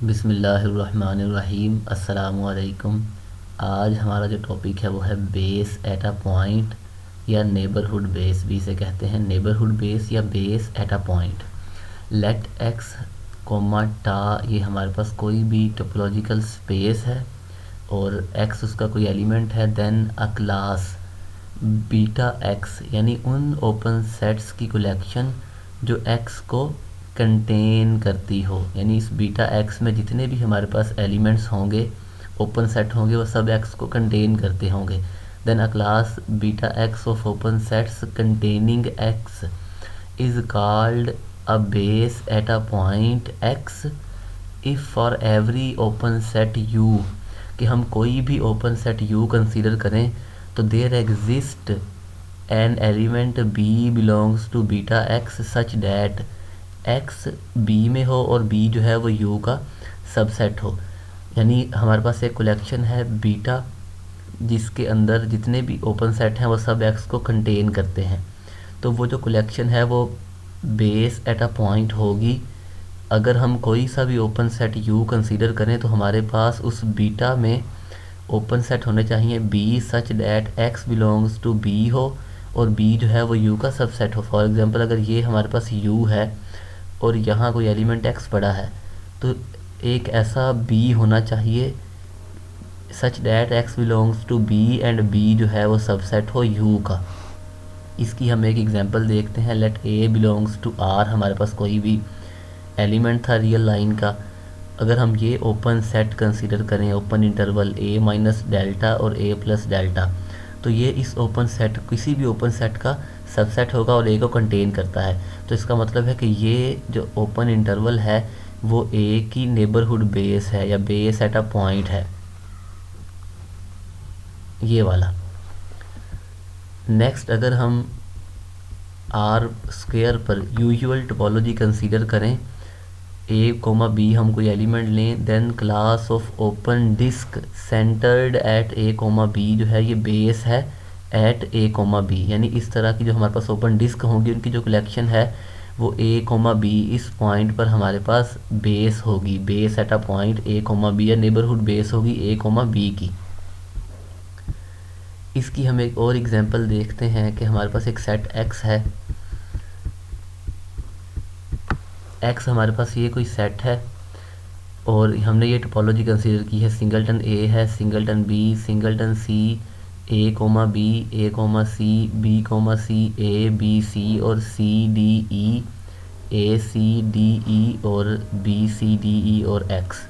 बिस्मिल्लाहिर्रहमानिर्रहीम अस्सलामुअलैकुम। आज हमारा जो टॉपिक है वो है बेस एट अ पॉइंट या नेबरहुड बेस भी इसे कहते हैं। नेबरहुड बेस या base at a point. Let x comma tau ये हमारे पास कोई भी टोपोलॉजिकल स्पेस है और एक्स उसका कोई एलिमेंट है। Then a class beta x यानी उन ओपन सेट्स की कलेक्शन जो एक्स को कंटेन करती हो, यानी इस बीटा एक्स में जितने भी हमारे पास एलिमेंट्स होंगे, ओपन सेट होंगे, वो सब एक्स को कंटेन करते होंगे। Then a class beta x of open sets containing x is called a base at a point x if for every open set u, कि हम कोई भी ओपन सेट यू कंसीडर करें तो there exist an element b belongs to beta x such that x b में हो और B जो है वो यू का सबसेट हो। यानी हमारे पास एक कलेक्शन है बीटा जिसके अंदर जितने भी ओपन सेट हैं वो सब एक्स को कंटेन करते हैं। तो वो जो कलेक्शन है वो बेस एट अ पॉइंट होगी। अगर हम कोई सा भी ओपन सेट यू कंसीडर करें तो हमारे पास उस बीटा में ओपन सेट होने चाहिए b such that x belongs to b हो और बी जो है वो यू का सबसेट हो। फॉर एग्जांपल अगर ये हमारे पास यू है और यहाँ कोई एलिमेंट एक्स पड़ा है तो एक ऐसा बी होना चाहिए such that x belongs to b and b जो है वो सबसेट हो यू का। इसकी हम एक एग्जांपल देखते हैं। Let a belongs to R, हमारे पास कोई भी एलिमेंट था रियल लाइन का। अगर हम ये ओपन सेट कंसीडर करें, ओपन इंटरवल ए माइनस डेल्टा और ए प्लस डेल्टा, तो ये इस ओपन सेट किसी भी ओपन सेट का सबसेट होगा और ए को कंटेन करता है। तो इसका मतलब है कि ये जो ओपन इंटरवल है वो ए की नेबरहुड बेस है या बेस एट अ पॉइंट है, ये वाला। नेक्स्ट अगर हम आर स्क्वायर पर यूजुअल टोपोलॉजी कंसीडर करें, ए कोमा बी हम कोई एलिमेंट लें, then class of open disc centred at a comma b जो है ये बेस है एट ए कोमा बी। यानी इस तरह की जो हमारे पास ओपन डिस्क होंगी उनकी जो कलेक्शन है वो ए कोमा बी इस पॉइंट पर हमारे पास बेस होगी। Base at a point a comma b या नेबरहुड बेस होगी ए कोमा बी की। इसकी हम एक और एग्जांपल देखते हैं कि हमारे पास एक सेट एक्स है। एक्स हमारे पास ये कोई सेट है और हमने ये टोपोलॉजी कंसीडर की है। सिंगलटन ए है, singleton b, singleton c, a comma B, A comma c, b comma C, A B c और सी डी ई, ए सी डी ई और बी सी डी ई और एक्स।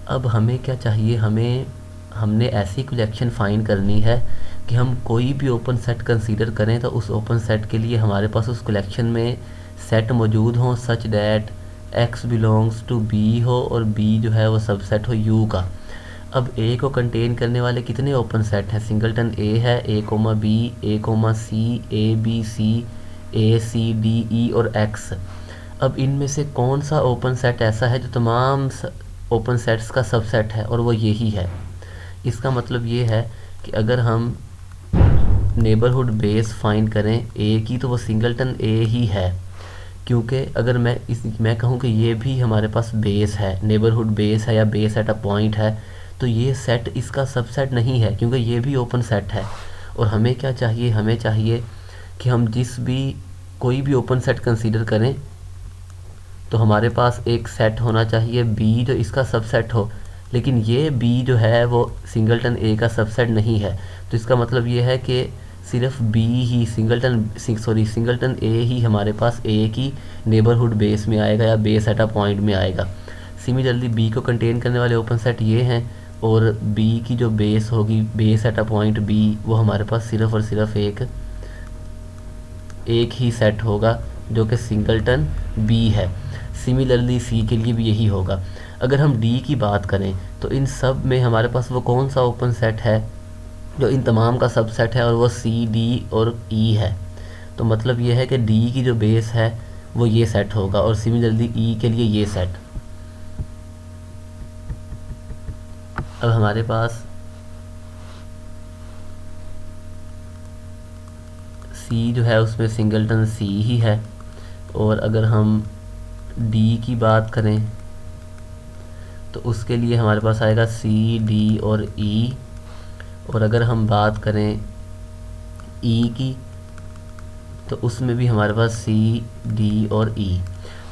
अब हमें क्या चाहिए, हमने ऐसी कलेक्शन फाइंड करनी है कि हम कोई भी ओपन सेट कंसीडर करें तो उस ओपन सेट के लिए हमारे पास उस कलेक्शन में सेट मौजूद हों such that x belongs to b हो और बी जो है वो सबसेट हो यू का। अब ए को कंटेन करने वाले कितने ओपन सेट हैं? सिंगलटन ए है, A comma B, A comma C, A B C, A C D E और एक्स। अब इनमें से कौन सा ओपन सेट ऐसा है जो तमाम ओपन सेट्स का सबसेट है, और वो यही है। इसका मतलब ये है कि अगर हम नेबरहुड बेस फाइंड करें ए की तो वो सिंगलटन ए ही है, क्योंकि अगर मैं कहूँ कि ये भी हमारे पास बेस है, नेबरहुड बेस है या बेस एट अ पॉइंट है, तो ये सेट इसका सबसेट नहीं है क्योंकि ये भी ओपन सेट है। और हमें क्या चाहिए, हमें चाहिए कि हम कोई भी ओपन सेट कंसीडर करें तो हमारे पास एक सेट होना चाहिए बी जो इसका सबसेट हो, लेकिन ये बी जो है वो सिंगलटन ए का सबसेट नहीं है। तो इसका मतलब ये है कि सिर्फ बी ही सिंगलटन ए ही हमारे पास ए की नेबरहुड बेस में आएगा या बेस एट अ पॉइंट में आएगा। सिमिलरली बी को कंटेन करने वाले ओपन सेट ये हैं और बी की जो बेस होगी, base at a point b, वो हमारे पास सिर्फ और सिर्फ एक ही सेट होगा जो कि सिंगलटन बी है। सिमिलरली सी के लिए भी यही होगा। अगर हम डी की बात करें तो इन सब में हमारे पास वो कौन सा ओपन सेट है जो इन तमाम का सबसेट है, और वो सी डी और ई है। तो मतलब ये है कि डी की जो बेस है वो ये सेट होगा और सिमिलरली ई के लिए ये सेट। अब हमारे पास सी जो है उसमें सिंगलटन सी ही है, और अगर हम डी की बात करें तो उसके लिए हमारे पास आएगा सी, डी और ई। और अगर हम बात करें ई की, तो उसमें भी हमारे पास सी, डी और ई।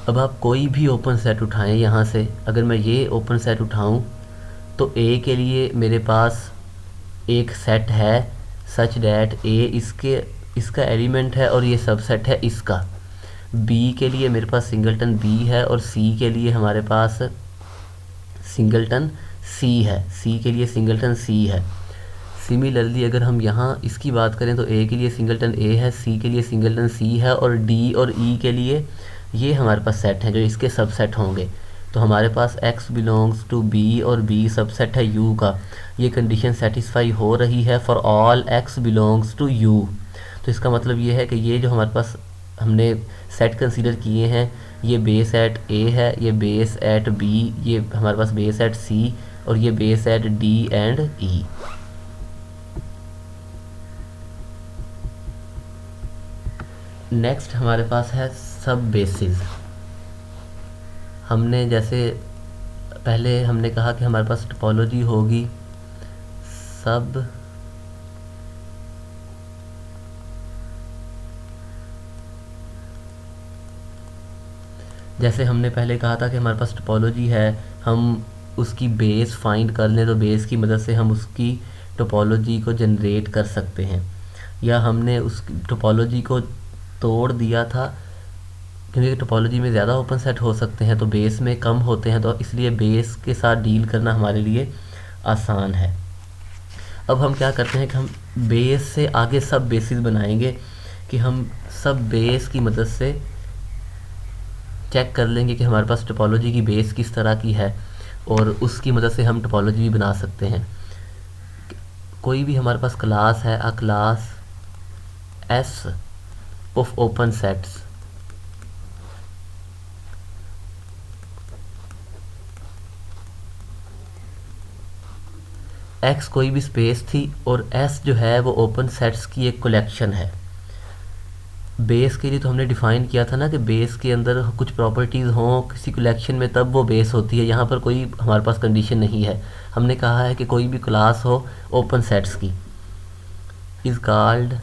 अब आप कोई भी ओपन सेट उठाएं यहाँ से, अगर मैं ये ओपन सेट उठाऊं तो ए के लिए मेरे पास एक सेट है सच डैट ए इसका एलिमेंट है और ये सबसेट है इसका। बी के लिए मेरे पास सिंगलटन बी है और सी के लिए हमारे पास सिंगलटन सी है, सी के लिए सिंगलटन सी है। सिमिलरली अगर हम यहाँ इसकी बात करें तो ए के लिए सिंगलटन ए है, सी के लिए सिंगलटन सी है और डी और ई के लिए ये हमारे पास सेट हैं जो इसके सबसेट होंगे। तो हमारे पास x बिलोंग्स टू b और b सबसेट है u का। ये कंडीशन सेटिस्फाई हो रही है for all x belongs to u। तो इसका मतलब ये है कि ये जो हमारे पास हमने सेट कंसीडर किए हैं, ये बेस एट a है, ये बेस एट b, ये हमारे पास बेस एट c और ये base at d and e। Next हमारे पास है सब बेसिस। हमने जैसे पहले हमने कहा कि हमारे पास टोपोलॉजी होगी सब जैसे हमने पहले कहा था कि हमारे पास टोपोलॉजी है, हम उसकी बेस फाइंड कर लें तो बेस की मदद से हम उसकी टोपोलॉजी को जनरेट कर सकते हैं। या हमने उस टोपोलॉजी को तोड़ दिया था क्योंकि टोपोलॉजी में ज़्यादा ओपन सेट हो सकते हैं तो बेस में कम होते हैं, तो इसलिए बेस के साथ डील करना हमारे लिए आसान है। अब हम क्या करते हैं कि हम बेस से आगे सब बेसिस बनाएंगे कि हम सब बेस की मदद से चेक कर लेंगे कि हमारे पास टोपोलॉजी की बेस किस तरह की है और उसकी मदद से हम टोपोलॉजी भी बना सकते हैं। कोई भी हमारे पास क्लास है, अ class S of open sets, x कोई भी स्पेस थी और एस जो है वो ओपन सेट्स की एक कलेक्शन है। बेस के लिए तो हमने डिफ़ाइन किया था ना कि बेस के अंदर कुछ प्रॉपर्टीज़ हों किसी कलेक्शन में तब वो बेस होती है। यहाँ पर कोई हमारे पास कंडीशन नहीं है, हमने कहा है कि कोई भी क्लास हो ओपन सेट्स की इज़ कॉल्ड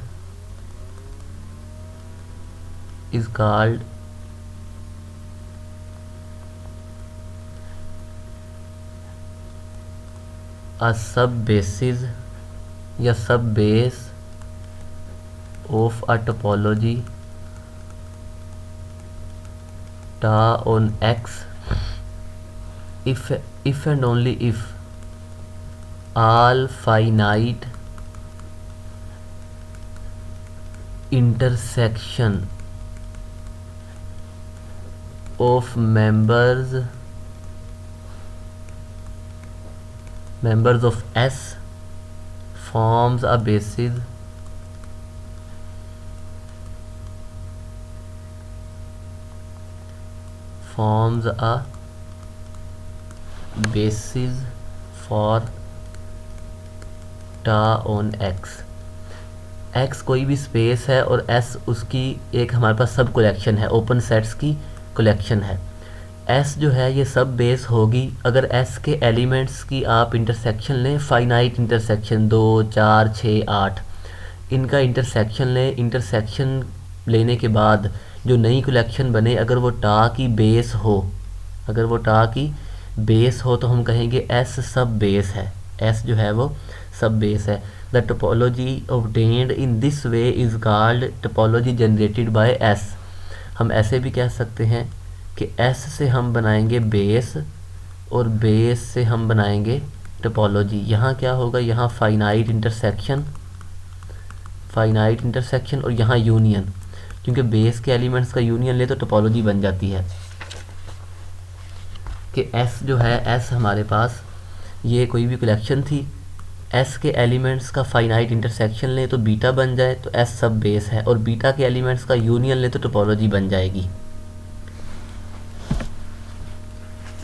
a सब बेसिस या सब बेस ऑफ अ टोपोलॉजी टा on x if and only if all finite intersection of members of S forms a basis for टा ऑन एक्स। एक्स कोई भी space है और एस उसकी एक हमारे पास सब कलेक्शन है, ओपन सेट्स की कलेक्शन है। एस जो है ये सब बेस होगी अगर एस के एलिमेंट्स की आप इंटरसेक्शन लें, फाइनाइट इंटरसेक्शन 2, 4, 6, 8 इनका इंटरसेक्शन लें। इंटरसेक्शन लेने के बाद जो नई कलेक्शन बने अगर वो टा की बेस हो, तो हम कहेंगे एस सब बेस है, एस जो है वो सब बेस है। The topology obtained in this way is called topology generated by S. हम ऐसे भी कह सकते हैं कि एस से हम बनाएंगे बेस और बेस से हम बनाएंगे टोपोलॉजी। यहाँ क्या होगा, यहाँ फाइनाइट इंटरसेक्शन और यहाँ यूनियन, क्योंकि बेस के एलिमेंट्स का यूनियन ले तो टोपोलॉजी बन जाती है कि एस जो है, एस हमारे पास ये कोई भी कलेक्शन थी, एस के एलिमेंट्स का फाइनाइट इंटरसेक्शन ले तो बीटा बन जाए तो एस सब बेस है, और बीटा के एलिमेंट्स का यूनियन ले तो टोपोलॉजी बन जाएगी।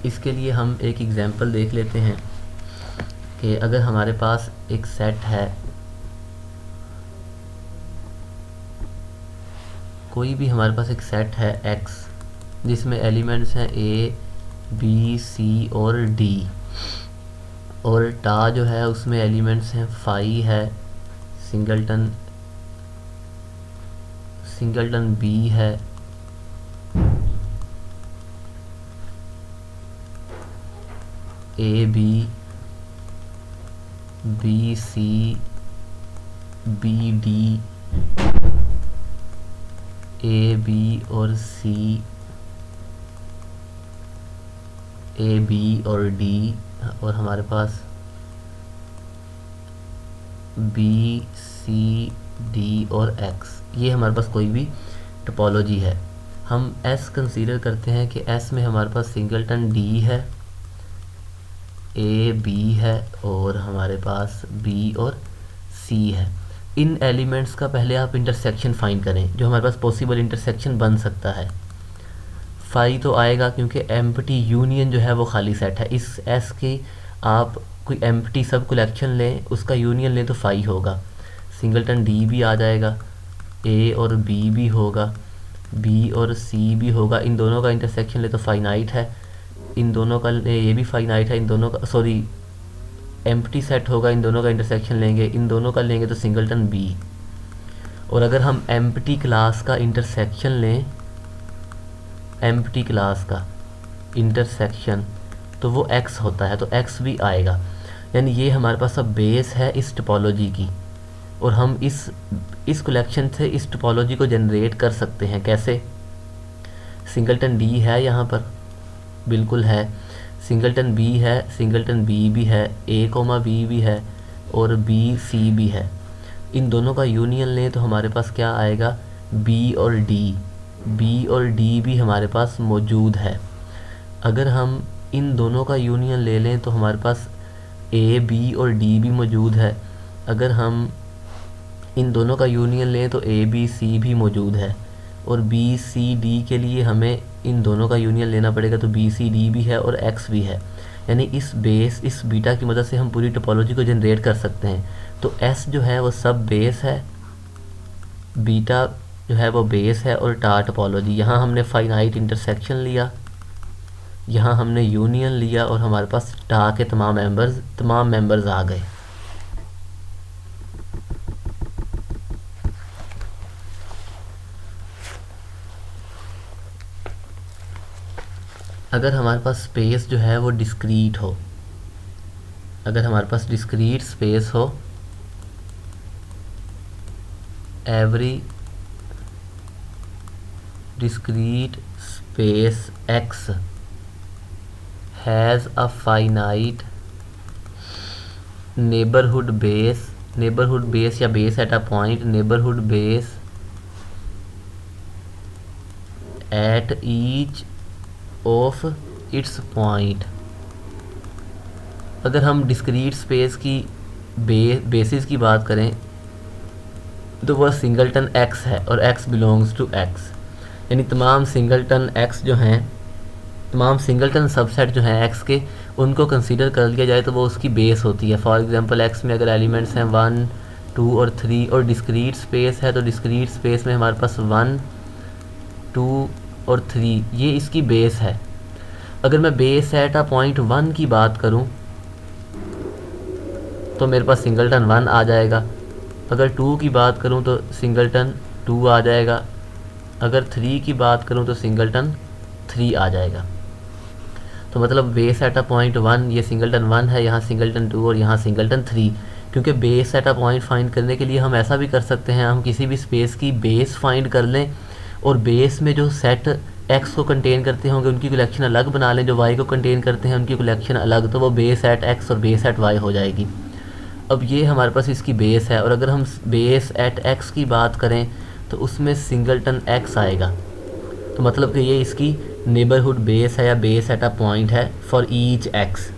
इसके लिए हम एक एग्जांपल देख लेते हैं कि अगर हमारे पास एक सेट है, कोई भी हमारे पास एक सेट है X जिसमें एलिमेंट्स हैं A, बी, सी और डी। और टा जो है उसमें एलिमेंट्स हैं, फाई है, सिंगलटन बी है, a b, b c, b d, a b और सी, ए बी और डी, और हमारे पास बी सी डी और एक्स। ये हमारे पास कोई भी टोपोलॉजी है। हम एस कंसीडर करते हैं कि एस में हमारे पास सिंगलटन डी है, ए बी है और हमारे पास बी और सी है। इन एलिमेंट्स का पहले आप इंटरसेक्शन फाइंड करें, जो हमारे पास पॉसिबल इंटरसेक्शन बन सकता है। फाई तो आएगा क्योंकि एम्प्टी यूनियन जो है वो खाली सेट है। इस एस की आप कोई एम्प्टी सब कलेक्शन लें, उसका यूनियन लें तो फाई होगा। सिंगलटन डी भी आ जाएगा, ए और बी भी होगा, बी और सी भी होगा। इन दोनों का इंटरसेक्शन ले तो फाइनाइट है, इन दोनों का ये भी फाइनाइट है, इन दोनों का सॉरी एम्प्टी सेट होगा, इन दोनों का इंटरसेक्शन लेंगे, इन दोनों का लेंगे तो सिंगलटन बी। और अगर हम एम्प्टी क्लास का इंटरसेक्शन लें, एम्प्टी क्लास का इंटरसेक्शन, तो वो x होता है, तो x भी आएगा। यानी ये हमारे पास अब बेस है इस टोपोलॉजी की, और हम इस कलेक्शन से इस टोपोलॉजी को जनरेट कर सकते हैं। कैसे? सिंगलटन डी है यहाँ पर, बिल्कुल है, सिंगलटन बी है, सिंगलटन बी भी है, ए कोमा बी भी है और बी सी भी है। इन दोनों का यूनियन लें तो हमारे पास क्या आएगा, बी और डी। बी और डी भी हमारे पास मौजूद है। अगर हम इन दोनों का यूनियन ले लें तो हमारे पास ए बी और डी भी मौजूद है। अगर हम इन दोनों का यूनियन लें तो ए बी सी भी मौजूद है। और बी सी डी के लिए हमें इन दोनों का यूनियन लेना पड़ेगा, तो बी सी डी भी है और एक्स भी है। यानी इस बीटा की मदद से हम पूरी टोपोलॉजी को जनरेट कर सकते हैं। तो एस जो है वो सब बेस है, बीटा जो है वो बेस है और टा टोपोलॉजी। यहाँ हमने फाइनाइट इंटरसेक्शन लिया, यहाँ हमने यूनियन लिया और हमारे पास टा के तमाम मेंबर्स आ गए। अगर हमारे पास स्पेस जो है वो डिस्क्रीट हो, अगर हमारे पास डिस्क्रीट स्पेस हो, every discrete space x has a finite neighbourhood base या base at a point, neighbourhood base at each of its point. अगर हम डिस्क्रीट स्पेस की बेसिस की बात करें तो वह सिंगलटन x है और x बिलोंग्स टू x। यानी तमाम सिंगलटन x जो हैं, तमाम सिंगलटन सबसेट जो हैं x के, उनको कंसीडर कर लिया जाए तो वो उसकी बेस होती है। फॉर एग्जांपल x में अगर एलिमेंट्स हैं 1, 2 और 3 और डिस्क्रीट स्पेस है, तो डिस्क्रीट स्पेस में हमारे पास 1, 2 और 3 ये इसकी बेस है। अगर मैं बेस एट अ पॉइंट 1 की बात करूं तो मेरे पास सिंगलटन 1 आ जाएगा। अगर 2 की बात करूं तो सिंगलटन 2 आ जाएगा। अगर 3 की बात करूं तो सिंगलटन 3 आ जाएगा। तो मतलब बेस एट अ पॉइंट 1 ये सिंगलटन 1 है, यहाँ सिंगलटन 2 और यहाँ सिंगलटन 3। क्योंकि base at a point find करने के लिए हम ऐसा भी कर सकते हैं, हम किसी भी स्पेस की बेस फाइंड कर लें और बेस में जो सेट x को कंटेन करते होंगे उनकी कलेक्शन अलग बना लें, जो y को कंटेन करते हैं उनकी कलेक्शन अलग, तो वो बेस एट x और बेस एट y हो जाएगी। अब ये हमारे पास इसकी बेस है। और अगर हम बेस एट x की बात करें तो उसमें सिंगलटन x आएगा, तो मतलब कि ये इसकी नेबरहुड बेस है या बेस एट अ पॉइंट है फॉर ईच x।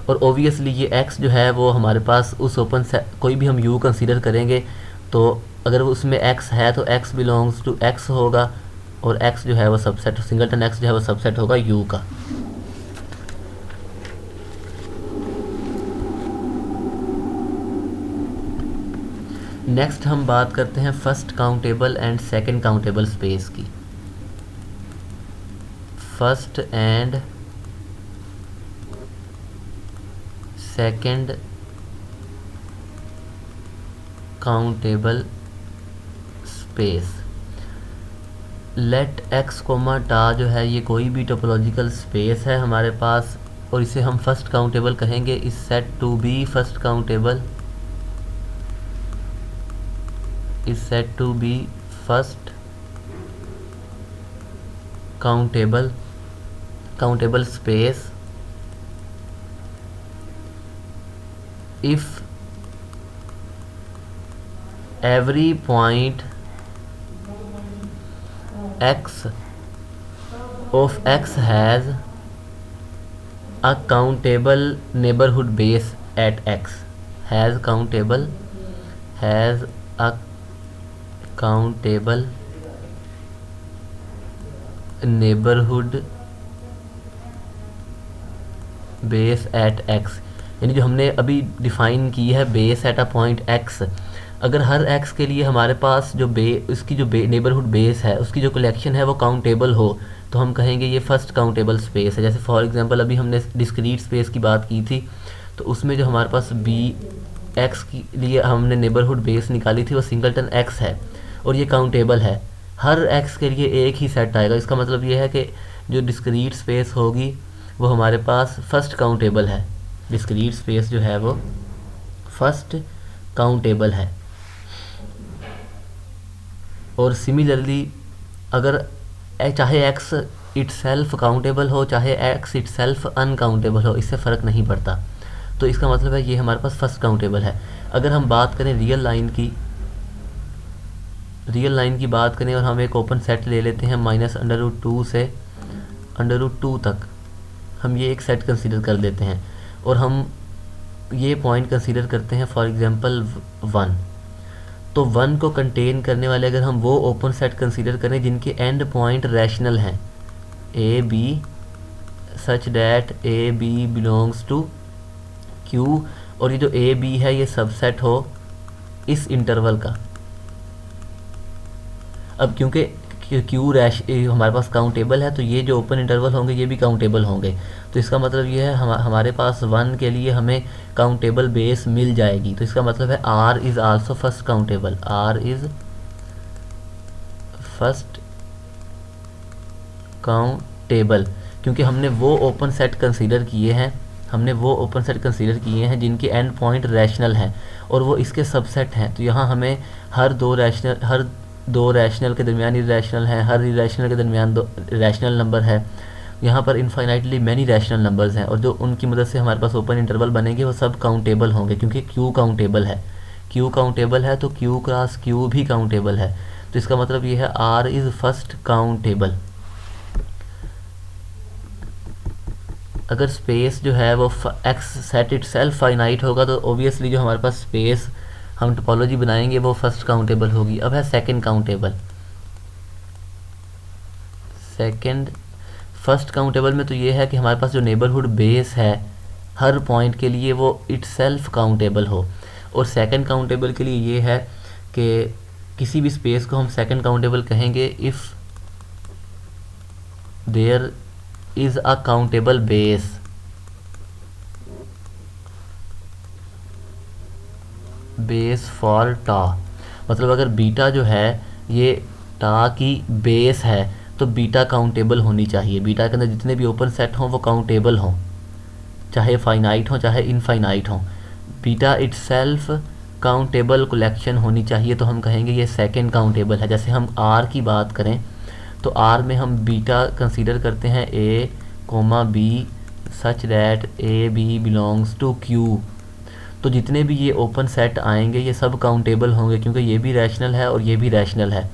और ओबियसली ये x जो है वो हमारे पास उस ओपन से कोई भी हम u कंसीडर करेंगे तो अगर उसमें x है तो x बिलोंग्स टू x होगा और x जो है वो सबसेट, सिंगलटन x जो है वो सबसेट होगा u का। नेक्स्ट हम बात करते हैं first countable and second countable space की। First and second countable space. Let x comma tau जो है ये कोई भी टोपोलॉजिकल स्पेस है हमारे पास, और इसे हम फर्स्ट काउंटेबल कहेंगे। Is said to be first countable, is said to be first countable space if every point x of x has a countable neighborhood base at x, has a countable neighborhood base at x। यानी जो हमने अभी define की है base at a point x, अगर हर x के लिए हमारे पास जो उसकी जो नेबरहुड बेस है उसकी जो कलेक्शन है वो काउंटेबल हो, तो हम कहेंगे ये फर्स्ट काउंटेबल स्पेस है। जैसे फॉर एग्जांपल अभी हमने डिस्क्रीट स्पेस की बात की थी, तो उसमें जो हमारे पास बी एक्स के लिए हमने नेबरहुड बेस निकाली थी वो सिंगलटन एक्स है, और ये काउंटेबल है। हर एक्स के लिए एक ही सेट आएगा। इसका मतलब ये है कि जो डिस्क्रीट स्पेस होगी वो हमारे पास फर्स्ट काउंटेबल है। डिस्क्रीट स्पेस जो है वो फर्स्ट काउंटेबल है। और सिमिलरली अगर चाहे एक्स इटसेल्फ काउंटेबल हो चाहे एक्स इटसेल्फ अनकाउंटेबल हो, इससे फ़र्क नहीं पड़ता। तो इसका मतलब है ये हमारे पास फर्स्ट काउंटेबल है। अगर हम बात करें रियल लाइन की बात करें और हम एक ओपन सेट ले लेते हैं -√2 से √2 तक, हम ये एक सेट कंसीडर कर देते हैं और हम ये पॉइंट कंसीडर करते हैं फॉर एग्जांपल 1। तो 1 को कंटेन करने वाले अगर हम वो ओपन सेट कंसीडर करें जिनके एंड पॉइंट रैशनल हैं, a b such that a B belongs to Q, और ये जो ए बी है ये सबसेट हो इस इंटरवल का। अब क्योंकि क्यू हमारे पास काउंटेबल है, तो ये जो ओपन इंटरवल होंगे ये भी काउंटेबल होंगे। तो इसका मतलब ये है हमारे पास 1 के लिए हमें काउंटेबल बेस मिल जाएगी। तो इसका मतलब है R is also first countable, R is first countable, क्योंकि हमने वो ओपन सेट कंसीडर किए हैं जिनके एंड पॉइंट रैशनल हैं और वो इसके सबसेट हैं। तो यहाँ हमें हर दो रैशनल के दरमियान इरैशनल हैं, हर इरैशनल के दरमियान दो रैशनल नंबर है। यहाँ पर इनफाइनाइटली मैनी रैशनल नंबर्स हैं, और जो उनकी मदद से हमारे पास ओपन इंटरवल बनेंगे वो सब काउंटेबल होंगे, क्योंकि क्यू काउंटेबल है तो क्यू क्रॉस क्यू भी काउंटेबल है। तो इसका मतलब ये है R इज़ फर्स्ट काउंटेबल। अगर स्पेस जो है वो एक्स सेट इटसेल्फ फाइनाइट होगा तो ओबियसली जो हमारे पास स्पेस हम टोपोलॉजी बनाएंगे वो फर्स्ट काउंटेबल होगी। अब है सेकंड काउंटेबल। फर्स्ट काउंटेबल में तो ये है कि हमारे पास जो नेबरहुड बेस है हर पॉइंट के लिए वो इटसेल्फ काउंटेबल हो, और सेकंड काउंटेबल के लिए ये है कि किसी भी स्पेस को हम सेकंड काउंटेबल कहेंगे if there is a countable base for tau. मतलब अगर बीटा जो है ये टा की बेस है तो बीटा काउंटेबल होनी चाहिए। बीटा के अंदर जितने भी ओपन सेट हों वो काउंटेबल हों, चाहे फाइनाइट हों चाहे इनफाइनाइट हों। बीटा इटसेल्फ काउंटेबल कलेक्शन होनी चाहिए, तो हम कहेंगे ये सेकंड काउंटेबल है। जैसे हम आर की बात करें तो आर में हम बीटा कंसीडर करते हैं A comma B such that A B belongs to Q. तो जितने भी ये ओपन सेट आएंगे ये सब काउंटेबल होंगे, क्योंकि ये भी रैशनल है और ये भी रैशनल है,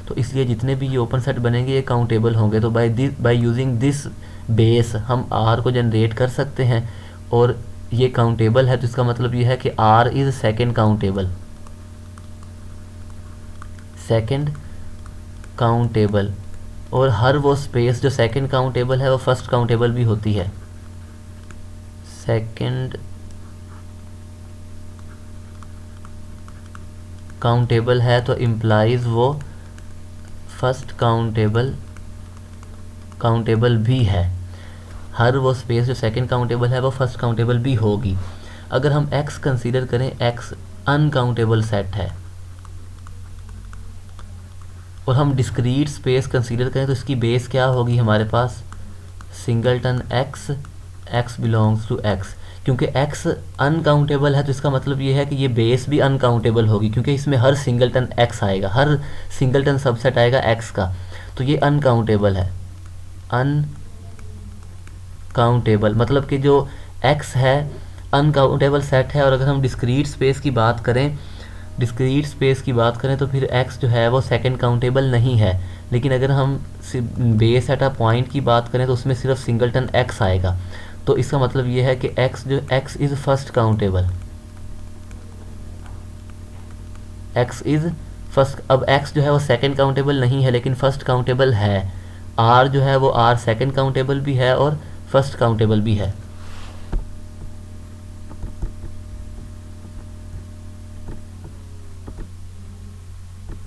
तो इसलिए जितने भी ये ओपन सेट बनेंगे ये काउंटेबल होंगे। तो बाय यूजिंग दिस बेस हम आर को जनरेट कर सकते हैं, और ये काउंटेबल है तो इसका मतलब ये है कि आर इज़ सेकंड काउंटेबल। और हर वो स्पेस जो सेकंड काउंटेबल है वो फर्स्ट काउंटेबल भी होती है। सेकंड काउंटेबल है तो इम्प्लाइज वो फर्स्ट काउंटेबल काउंटेबल भी है, हर वो स्पेस जो सेकंड काउंटेबल है वो फर्स्ट काउंटेबल भी होगी। अगर हम x कंसीडर करें, x अनकाउंटेबल सेट है, और हम डिस्क्रीट स्पेस कंसीडर करें तो इसकी बेस क्या होगी हमारे पास, singleton x, x belongs to x। क्योंकि x अनकाउंटेबल है तो इसका मतलब ये है कि ये बेस भी अनकाउंटेबल होगी, क्योंकि इसमें हर सिंगलटन x आएगा, हर सिंगलटन सबसेट आएगा x का, तो ये अनकाउंटेबल है। अनकाउंटेबल मतलब कि जो x है अनकाउंटेबल सेट है। और अगर हम डिस्क्रीट स्पेस की बात करें, तो फिर x जो है वो सेकंड काउंटेबल नहीं है। लेकिन अगर हम बेस एट अ पॉइंट की बात करें तो उसमें सिर्फ सिंगलटन x आएगा, तो इसका मतलब ये है कि x is first countable, x is first. अब x जो है वो सेकंड काउंटेबल नहीं है लेकिन फर्स्ट काउंटेबल है। r जो है वो r सेकंड काउंटेबल भी है और फर्स्ट काउंटेबल भी है।